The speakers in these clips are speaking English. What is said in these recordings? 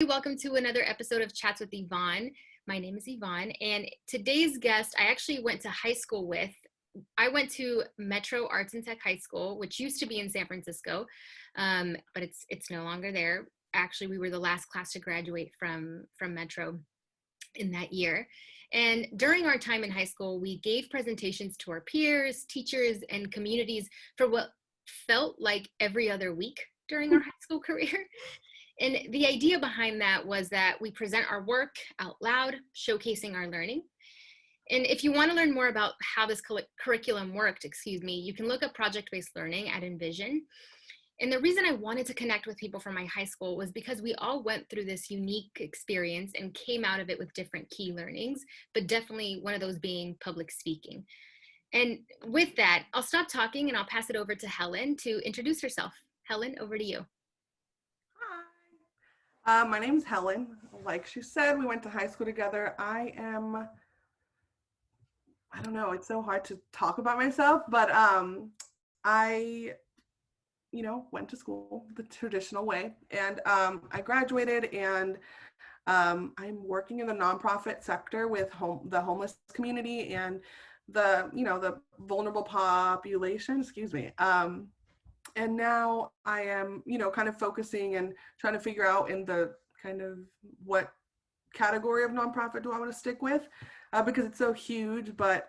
Welcome to another episode of Chats with Yvonne. My name is Yvonne, and today's guest I actually went to high school with. I went to Metro Arts and Tech High School, which used to be in San Francisco, but it's no longer there. Actually, we were the last class to graduate from Metro in that year. And during our time in high school, we gave presentations to our peers, teachers, and communities for what felt like every other week during our high school career. And the idea behind that was that we present our work out loud, showcasing our learning. And if you want to learn more about how this curriculum worked, you can look up project-based learning at Envision. And the reason I wanted to connect with people from my high school was because we all went through this unique experience and came out of it with different key learnings, but definitely one of those being public speaking. And with that, I'll stop talking and I'll pass it over to Helen to introduce herself. Helen, over to you. My name's Helen. Like she said, we went to high school together. I don't know, it's so hard to talk about myself, but I went to school the traditional way, and I graduated, and I'm working in the nonprofit sector with the homeless community and the vulnerable population, and now I am, kind of focusing and trying to figure out in the kind of what category of nonprofit do I want to stick with, because it's so huge. But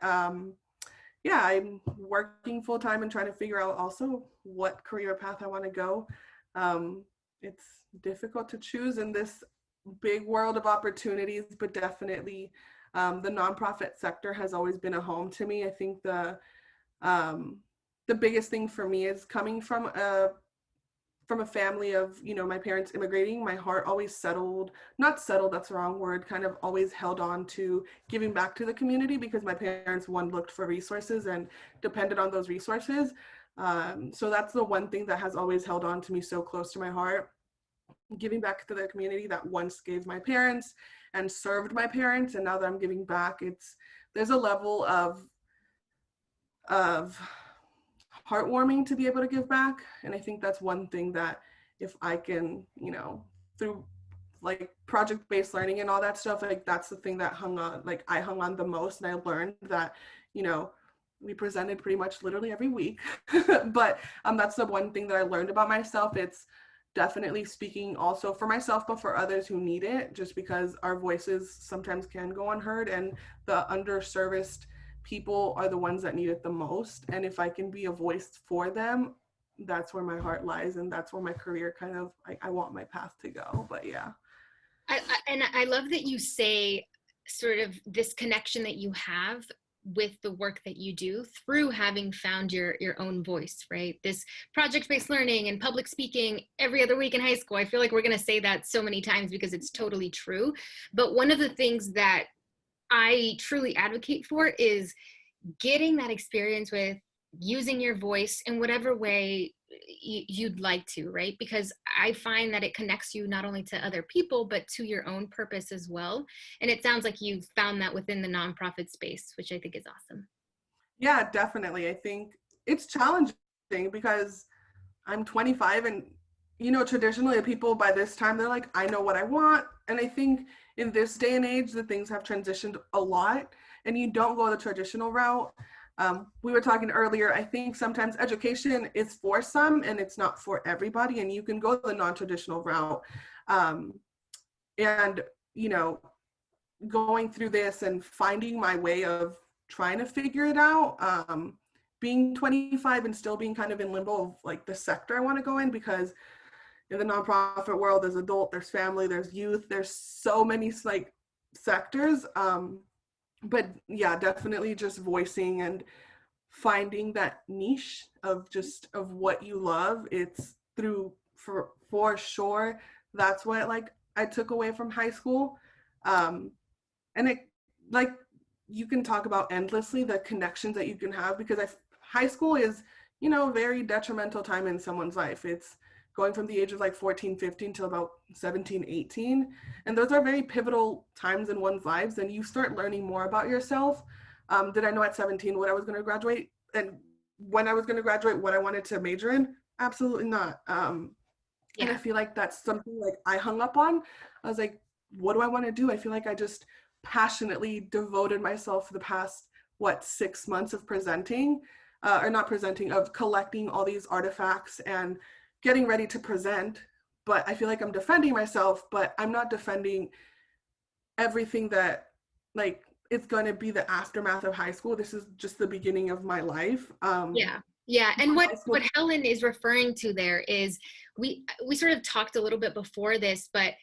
yeah, I'm working full time and trying to figure out also what career path I want to go. It's difficult to choose in this big world of opportunities, but definitely the nonprofit sector has always been a home to me. I think the biggest thing for me is coming from a family of, my parents immigrating. My heart always not settled, that's the wrong word, kind of always held on to giving back to the community, because my parents, looked for resources and depended on those resources. So that's the one thing that has always held on to me so close to my heart, giving back to the community that once gave my parents and served my parents. And now that I'm giving back, there's a level of heartwarming to be able to give back. And I think that's one thing that if I can, through like project-based learning and all that stuff, like that's the thing that I hung on the most. And I learned that, we presented pretty much literally every week, but that's the one thing that I learned about myself. It's definitely speaking also for myself, but for others who need it, just because our voices sometimes can go unheard, and the underserviced people are the ones that need it the most. And if I can be a voice for them, that's where my heart lies, and that's where my career kind of, I want my path to go. But yeah. I love that you say sort of this connection that you have with the work that you do through having found your own voice, right? This project-based learning and public speaking every other week in high school. I feel like we're going to say that so many times because it's totally true. But one of the things that I truly advocate for is getting that experience with using your voice in whatever way you'd like to, right? Because I find that it connects you not only to other people, but to your own purpose as well. And it sounds like you've found that within the nonprofit space, which I think is awesome. Yeah, definitely. I think it's challenging because I'm 25, and traditionally people by this time, they're like, I know what I want. And I think in this day and age, the things have transitioned a lot, and you don't go the traditional route. We were talking earlier, I think sometimes education is for some and it's not for everybody, and you can go the non-traditional route. And, going through this and finding my way of trying to figure it out, being 25 and still being kind of in limbo of like the sector I want to go in, because in the nonprofit world, there's adult, there's family, there's youth, there's so many like sectors. But yeah, definitely just voicing and finding that niche of what you love. It's for sure. That's what like I took away from high school. And it, like, you can talk about endlessly the connections that you can have, because high school is, very detrimental time in someone's life. It's going from the age of like 14, 15 till about 17, 18. And those are very pivotal times in one's lives. And you start learning more about yourself. Did I know at 17 what I was going to graduate, and when I was going to graduate, what I wanted to major in? Absolutely not. And I Yeah. feel like that's something like I hung up on. I was like, what do I want to do? I feel like I just passionately devoted myself for the past, 6 months of presenting, or not presenting, of collecting all these artifacts and getting ready to present. But I feel like I'm defending myself, but I'm not defending everything that, like, it's going to be the aftermath of high school. This is just the beginning of my life. Yeah. Yeah. And what High school. what Helen is referring to there is we sort of talked a little bit before this, but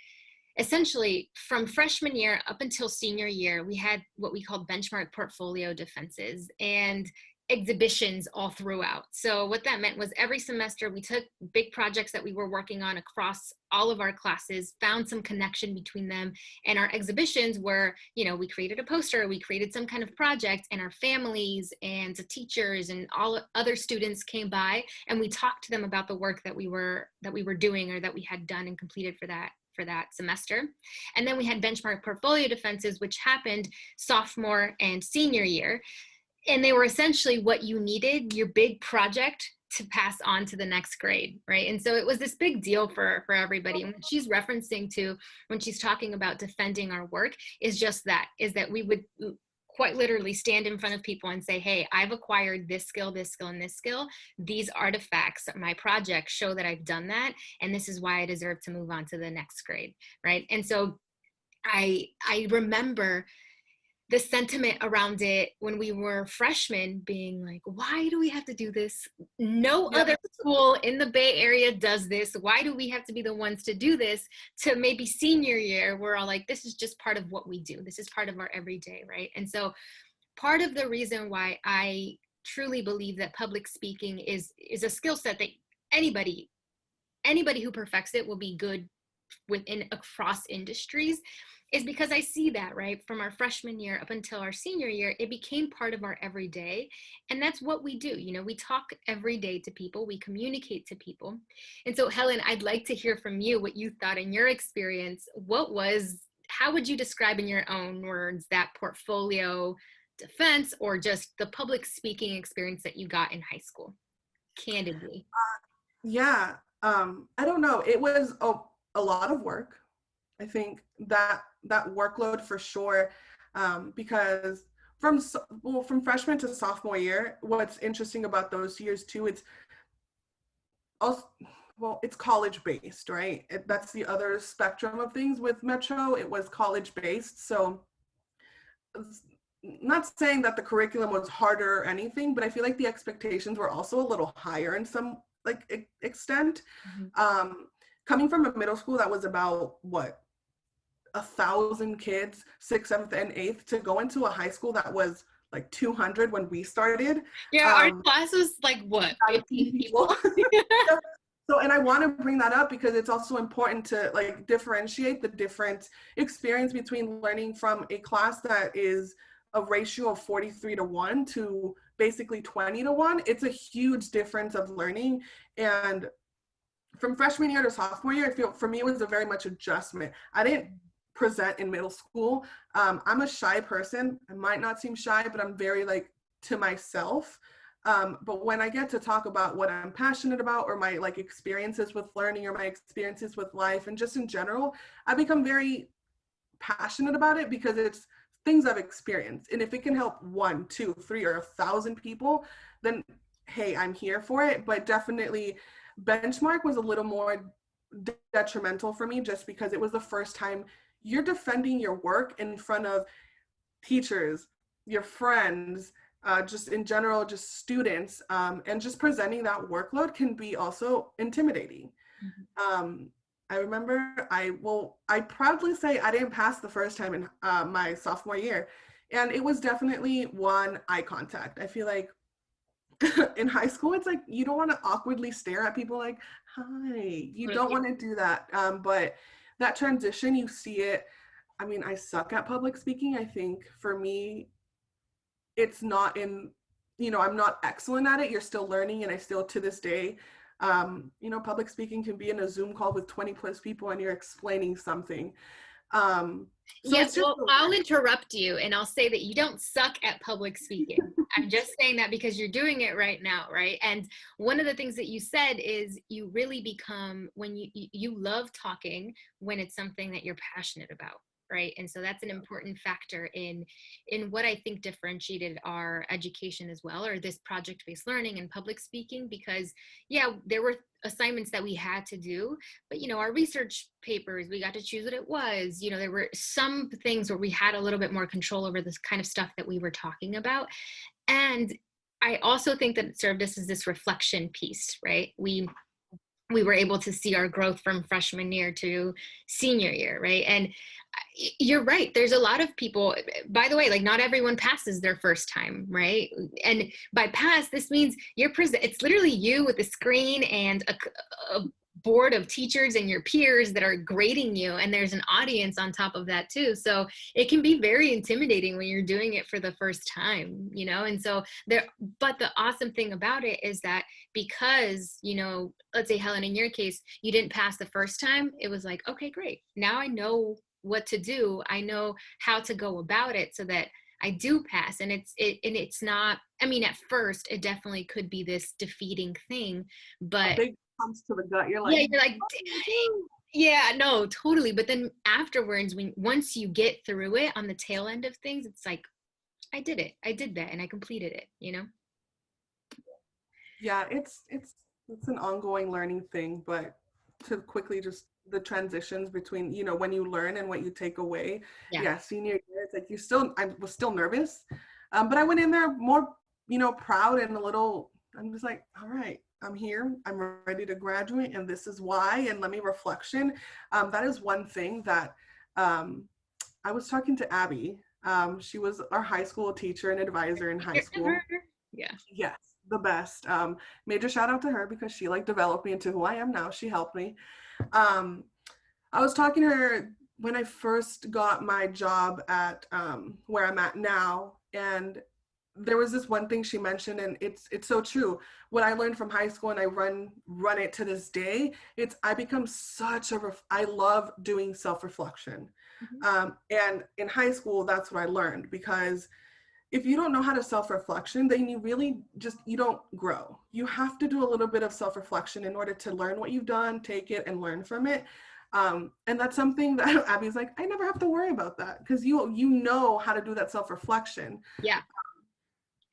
essentially from freshman year up until senior year, we had what we called benchmark portfolio defenses and exhibitions all throughout. So what that meant was every semester we took big projects that we were working on across all of our classes, found some connection between them, and our exhibitions were, we created a poster, we created some kind of project, and our families and the teachers and all other students came by and we talked to them about the work that we were doing or that we had done and completed for that semester. And then we had benchmark portfolio defenses, which happened sophomore and senior year. And they were essentially what you needed, your big project, to pass on to the next grade, right? And so it was this big deal for everybody. And what she's referencing to when she's talking about defending our work is just that, is that we would quite literally stand in front of people and say, hey, I've acquired this skill, and this skill. These artifacts, my project, show that I've done that. And this is why I deserve to move on to the next grade, right? And so I remember the sentiment around it when we were freshmen being like, why do we have to do this? No Yeah. other school in the Bay Area does this. Why do we have to be the ones to do this? To maybe senior year, we're all like, this is just part of what we do. This is part of our everyday, right? And so part of the reason why I truly believe that public speaking is a skill set that anybody who perfects it will be good within across industries is because I see that, right? From our freshman year up until our senior year, it became part of our everyday. And that's what we do. We talk every day to people, we communicate to people. And so, Helen, I'd like to hear from you what you thought in your experience. How would you describe in your own words that portfolio defense or just the public speaking experience that you got in high school? Candidly. Yeah. I don't know. It was a lot of work. I think that workload for sure, because from freshman to sophomore year, what's interesting about those years too, it's also, it's college based, right? That's the other spectrum of things with Metro. It was college based. So not saying that the curriculum was harder or anything, but I feel like the expectations were also a little higher in some extent. Mm-hmm. Coming from a middle school that was about 1,000 kids, 6th, 7th, and 8th, to go into a high school that was like 200 when we started. Yeah, our class was like what, 15 people? So, and I want to bring that up because it's also important to differentiate the different experience between learning from a class that is a ratio of 43-1 to basically 20-1. It's a huge difference of learning. And from freshman year to sophomore year, I feel for me it was a very much adjustment. I didn't present in middle school. I'm a shy person. I might not seem shy, but I'm very to myself. But when I get to talk about what I'm passionate about or my experiences with learning or my experiences with life and just in general, I become very passionate about it because it's things I've experienced. And if it can help 1, 2, 3, or 1,000 people, then hey, I'm here for it. But definitely benchmark was a little more detrimental for me just because it was the first time you're defending your work in front of teachers, your friends, just in general, just students, and just presenting that workload can be also intimidating. Mm-hmm. I remember I proudly say I didn't pass the first time in my sophomore year. And it was definitely one, eye contact. I feel like in high school, it's you don't want to awkwardly stare at people like, hi, you don't want to do that. But that transition, you see it. I mean, I suck at public speaking. I think for me, it's not I'm not excellent at it. You're still learning. And I still, to this day, public speaking can be in a Zoom call with 20 plus people and you're explaining something. So Yeah, it's just well, I'll interrupt you and I'll say that you don't suck at public speaking. I'm just saying that because you're doing it right now, right? And one of the things that you said is you really become when you love talking when it's something that you're passionate about, right? And so that's an important factor in what I think differentiated our education as well, or this project-based learning and public speaking, because yeah, there were assignments that we had to do, but our research papers, we got to choose what it was. There were some things where we had a little bit more control over this kind of stuff that we were talking about. And I also think that it served us as this reflection piece, right? We were able to see our growth from freshman year to senior year, right? And you're right, there's a lot of people, by the way, like not everyone passes their first time, right? And by pass, this means it's literally you with a screen and a board of teachers and your peers that are grading you, and there's an audience on top of that too. So it can be very intimidating when you're doing it for the first time, and so but the awesome thing about it is that because let's say, Helen, in your case, you didn't pass the first time, it was like, okay, great, now I know what to do, I know how to go about it so that I do pass. And it's not, I mean, at first it definitely could be this defeating thing, a but big comes to the gut. You're yeah, like, you're like, yeah, no, totally. But then afterwards, once you get through it on the tail end of things, it's like, I did it, I did that, and I completed it. yeah, it's an ongoing learning thing, but to quickly just the transitions between, when you learn and what you take away. Yeah. Yeah, senior year, it's like I was still nervous, but I went in there more, proud and I'm just like, all right, I'm here, I'm ready to graduate, and this is why, and let me reflection. That is one thing that I was talking to Abby. She was our high school teacher and advisor in high school. Yeah. Yes, the best. Major shout out to her because she developed me into who I am now. She helped me. I was talking to her when I first got my job at where I'm at now, and there was this one thing she mentioned, and it's so true. What I learned from high school, and I run it to this day. I become I love doing self-reflection, and in high school, that's what I learned, because if you don't know how to self-reflection, then you don't grow. You have to do a little bit of self-reflection in order to learn what you've done, take it and learn from it. And that's something that Abby's like, I never have to worry about that because you know how to do that self-reflection. Yeah.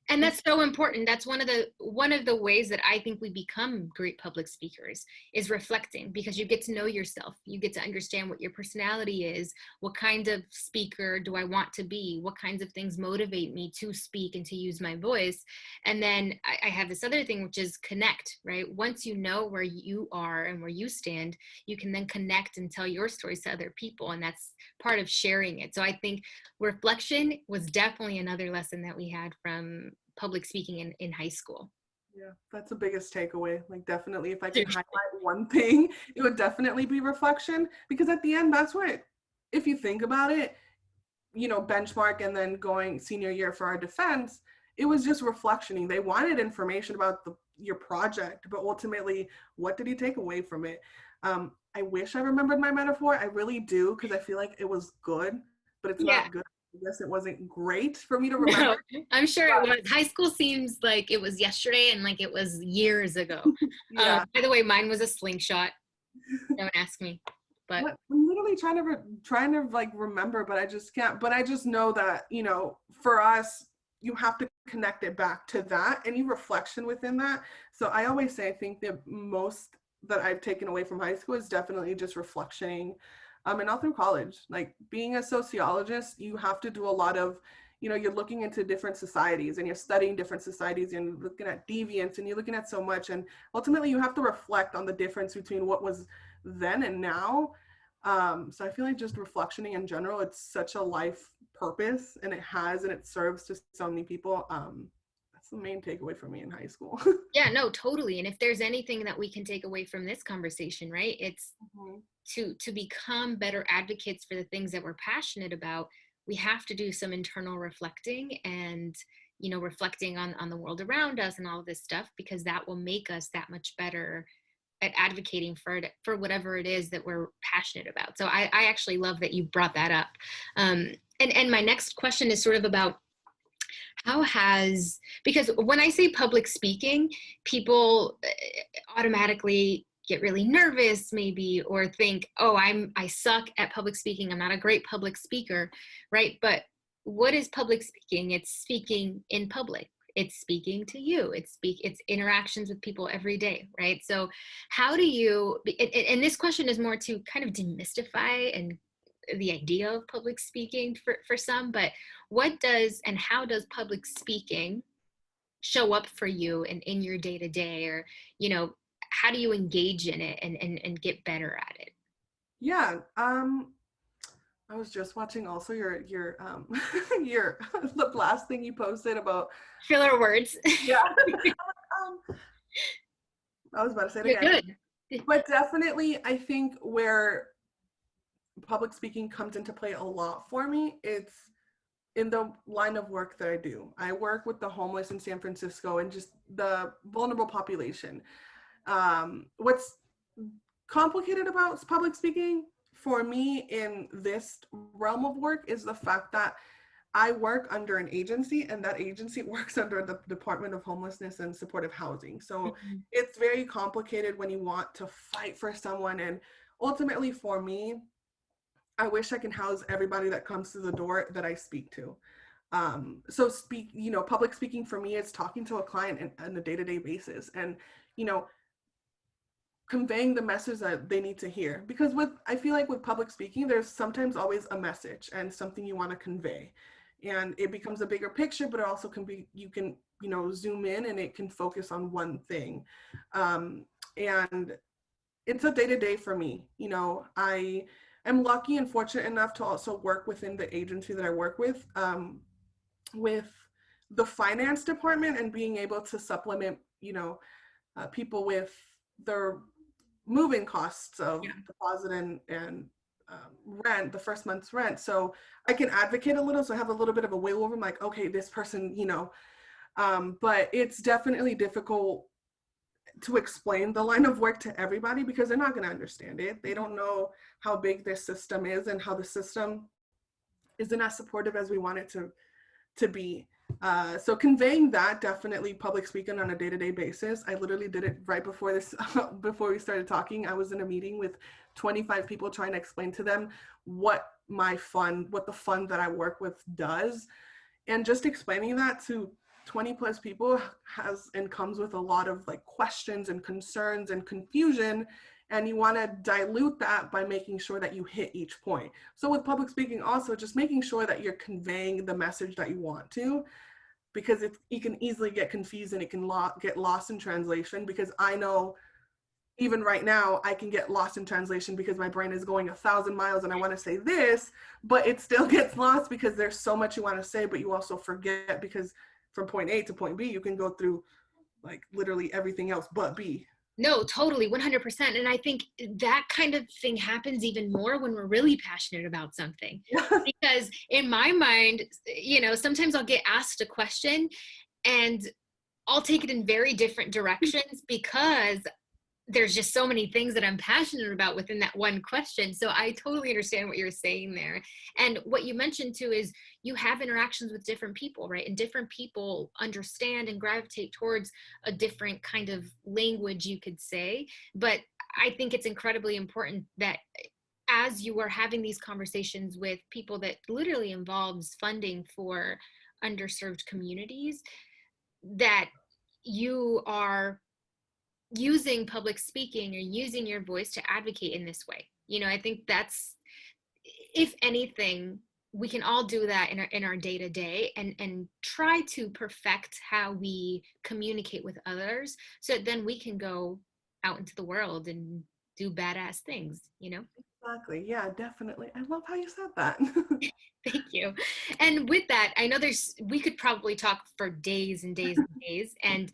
And that's so important. That's one of the ways that I think we become great public speakers is reflecting, because you get to know yourself. You get to understand what your personality is. What kind of speaker do I want to be? What kinds of things motivate me to speak and to use my voice? And then I have this other thing, which is connect, right? Once you know where you are and where you stand, you can then connect and tell your stories to other people. And that's part of sharing it. So I think reflection was definitely another lesson that we had from public speaking in high school. Yeah, that's the biggest takeaway. Definitely, if I can highlight one thing, it would definitely be reflection, because at the end, that's what, if you think about it, benchmark and then going senior year for our defense, it was just reflectioning. They wanted information about your project, but ultimately, what did you take away from it? I wish I remembered my metaphor. I really do, because I feel like it was good, but it's not good. I guess it wasn't great for me to remember. No, I'm sure it was. High school seems like it was yesterday and like it was years ago. Yeah. By the way, mine was a slingshot. Don't ask me. But I'm literally trying to remember, but I just can't. But I just know that, for us, you have to connect it back to that, any reflection within that. So I always say, I think the most that I've taken away from high school is definitely just reflectioning. And all through college, being a sociologist, you have to do a lot of, you're looking into different societies and you're studying different societies and looking at deviance and you're looking at so much. And ultimately you have to reflect on the difference between what was then and now. So I feel like just reflectioning in general, it's such a life purpose, and it serves to so many people. That's the main takeaway for me in high school. yeah, no, totally. And if there's anything that we can take away from this conversation, right, it's to become better advocates for the things that we're passionate about. We have to do some internal reflecting and reflecting on the world around us and all of this stuff, because that will make us that much better at advocating for whatever it is that we're passionate about. So I actually love that you brought that up. And my next question is sort of about because when I say public speaking, people automatically get really nervous maybe, or think, oh, I suck at public speaking, I'm not a great public speaker, right? But what is public speaking? It's speaking in public. It's speaking to you. It's interactions with people every day, right? So how do you, and this question is more to kind of demystify and the idea of public speaking for some, but how does public speaking show up for you in your day to day, or, how do you engage in it and get better at it? Yeah. I was just watching also your your the last thing you posted about filler words. Yeah. I was about to say it You're again. Good. But definitely, I think where public speaking comes into play a lot for me, it's in the line of work that I do. I work with the homeless in San Francisco and just the vulnerable population. What's complicated about public speaking for me in this realm of work is the fact that I work under an agency, and that agency works under the Department of Homelessness and Supportive Housing. So it's very complicated when you want to fight for someone. And ultimately for me, I wish I can house everybody that comes through the door that I speak to. So public speaking for me is talking to a client on a day-to-day basis, and, conveying the message that they need to hear. Because I feel like with public speaking, there's sometimes always a message and something you want to convey. And it becomes a bigger picture, but it also can be, you can, zoom in and it can focus on one thing. And it's a day-to-day for me. I am lucky and fortunate enough to also work within the agency that I work with the finance department, and being able to supplement, people with their moving costs of deposit and rent, the first month's rent. So I can advocate a little, so I have a little bit of a wiggle room, like, okay, this person, but it's definitely difficult to explain the line of work to everybody, because they're not going to understand it. They don't know how big this system is and how the system isn't as supportive as we want it to be. So conveying that, definitely public speaking on a day-to-day basis. I literally did it right before before we started talking. I was in a meeting with 25 people trying to explain to them what the fund that I work with does. And just explaining that to 20 plus people comes with a lot of questions and concerns and confusion. And you want to dilute that by making sure that you hit each point. So with public speaking, also just making sure that you're conveying the message that you want to, because you can easily get confused and it can get lost in translation. Because I know even right now I can get lost in translation because my brain is going 1,000 miles and I want to say this, but it still gets lost because there's so much you want to say, but you also forget, because from point A to point B, you can go through literally everything else but B. No, totally, 100%. And I think that kind of thing happens even more when we're really passionate about something. Because in my mind, sometimes I'll get asked a question and I'll take it in very different directions because there's just so many things that I'm passionate about within that one question. So I totally understand what you're saying there. And what you mentioned too is you have interactions with different people, right? And different people understand and gravitate towards a different kind of language, you could say. But I think it's incredibly important that as you are having these conversations with people that literally involves funding for underserved communities, that you are using public speaking or using your voice to advocate in this way. I think that's, if anything, we can all do that in our day-to-day and try to perfect how we communicate with others, so then we can go out into the world and do badass things. Exactly. Yeah, definitely. I love how you said that. Thank you. And with that, I know we could probably talk for days and days and days. And,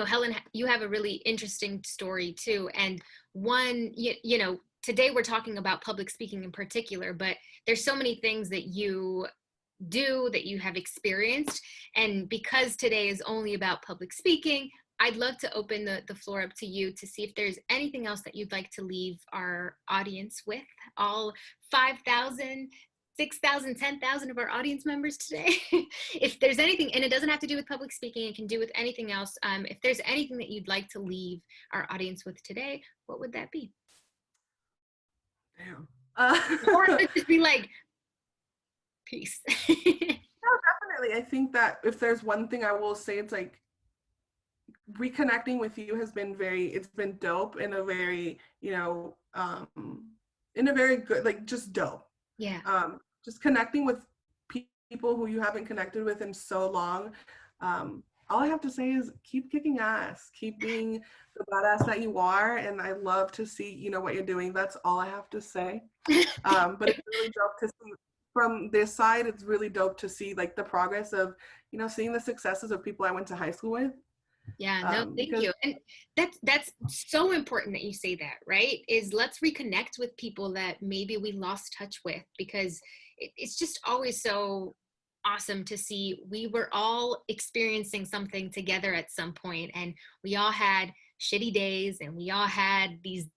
Helen, you have a really interesting story too. And one, today we're talking about public speaking in particular, but there's so many things that you do that you have experienced. And because today is only about public speaking, I'd love to open the floor up to you to see if there's anything else that you'd like to leave our audience with, all 5,000, 6,000, 10,000 of our audience members today. If there's anything, and it doesn't have to do with public speaking, it can do with anything else. If there's anything that you'd like to leave our audience with today, what would that be? Damn. Or it could just be like, peace. No, definitely. I think that if there's one thing I will say, it's like reconnecting with you has been it's been dope in a very, in a very good, like just dope. Yeah. Just connecting with people who you haven't connected with in so long. All I have to say is keep kicking ass, keep being the badass that you are. And I love to see, what you're doing. That's all I have to say. But it's really dope to see from this side. It's really dope to see like the progress of, seeing the successes of people I went to high school with. Yeah, no, thank you. And that's so important that you say that, right? Is let's reconnect with people that maybe we lost touch with, because it's just always so awesome to see we were all experiencing something together at some point, and we all had shitty days, and we all had these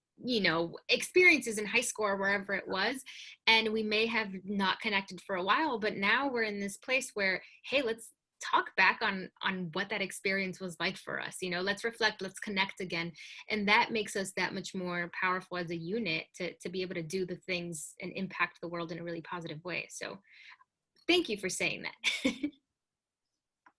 experiences in high school or wherever it was, and we may have not connected for a while, but now we're in this place where, hey, let's talk back on what that experience was like for us. Let's reflect, let's connect again, and that makes us that much more powerful as a unit to be able to do the things and impact the world in a really positive way. So thank you for saying that.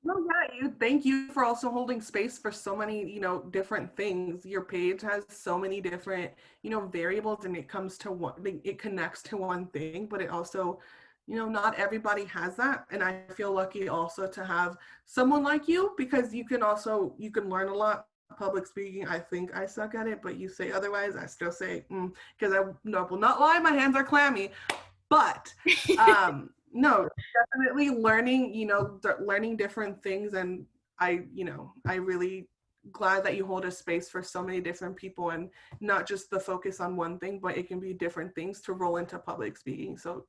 No, yeah, thank you for also holding space for so many, different things. Your page has so many different, variables, and it comes to it connects to one thing, but it also, not everybody has that. And I feel lucky also to have someone like you, because you can learn a lot. Public speaking, I think I suck at it, but you say otherwise. I still say, because I will not lie, my hands are clammy. But no, definitely learning, learning different things. And I really glad that you hold a space for so many different people, and not just the focus on one thing, but it can be different things to roll into public speaking. So,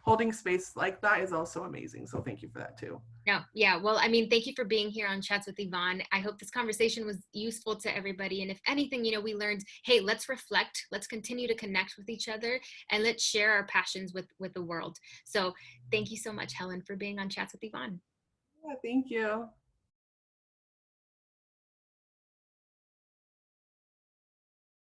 holding space like that is also amazing. So thank you for that too. No, yeah. Well, thank you for being here on Chats with Yvonne. I hope this conversation was useful to everybody. And if anything, we learned, hey, let's reflect, let's continue to connect with each other, and let's share our passions with the world. So thank you so much, Helen, for being on Chats with Yvonne. Yeah, thank you.